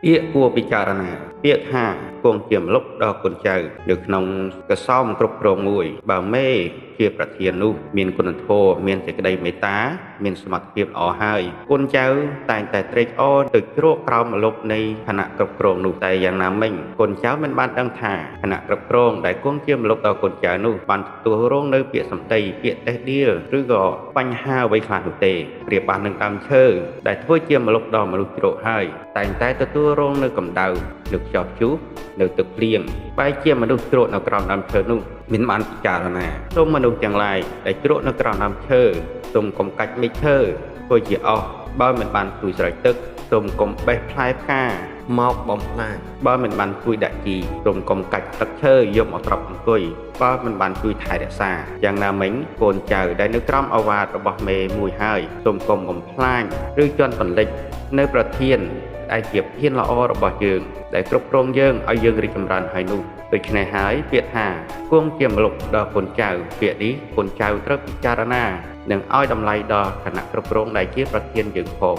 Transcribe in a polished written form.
ពាក្យគួរពិចារណាពាក្យថាគង់ជាម្លប់ដល់កូនចៅនៅក្នុងកសោមគ្រប់គ្រងមួយបើមេជាប្រធាននោះមានគុណធម៌មានសេចក្តីមេត្តាមានសមត្ថភាពល្អហើយកូនចៅតែងតែត្រេកអរទៅជ្រកក្រោមម្លប់នៃគណៈគ្រប់គ្រងនោះតែយ៉ាងណាមិញកូនចៅមិនបានដឹងថាគណៈគ្រប់គ្រងដែលគង់ជាម្លប់ដល់កូនចៅនោះបានទទួលរងនៅពាក្យសម្ដីពាក្យតេះដៀលឬក៏បញ្ហាអ្វីខ្លះនោះទេប្រៀបបាននឹងដើមឈើដែលធ្វើជាម្លប់ដល់មនុស្សជ្រកហើយតែងតែទទួលរងនៅកម្ដៅនៅខ្យល់ព្យុះនៅទឹកភ្លៀងបែរជាមនុស្សជ្រកនៅក្រោមដើមឈើនោះមិនបានពិចារណាសូមមនុស្សទាំងឡាយដែលជ្រកនៅក្រោមដើមឈើសូមកុំកាច់មែកឈើធ្វើជាអស់បើមិនបានជួយស្រោចទឹកសូមកុំបេះផ្លែផ្កាមកបំផ្លាញបើមិនបានជួយដាក់ជីសូមកុំកាច់ទឹកឈើយកមកត្រប់អង្គុយបើមិនបានជួយថែរក្សាយ៉ាងណាមិញកូនចៅដែលនៅក្រោមអាវាតរបស់មេមួយហើយសូមកុំបំផ្លាញឬជន់បន្លិចនៅប្រធានដែលជាភានល្អរបស់យើងដែលគ្រប់គ្រងយើងឲ្យយើងរីកចម្រើនហើយនោះដូច្នេះហើយពាក្យថាគង់ជាម្លប់ដល់កូនចៅពាក្យនេះកូនចៅត្រូវពិចារណានិងឲ្យតម្លៃដល់គណៈគ្រប់គ្រងដែលជាប្រធានយើងផង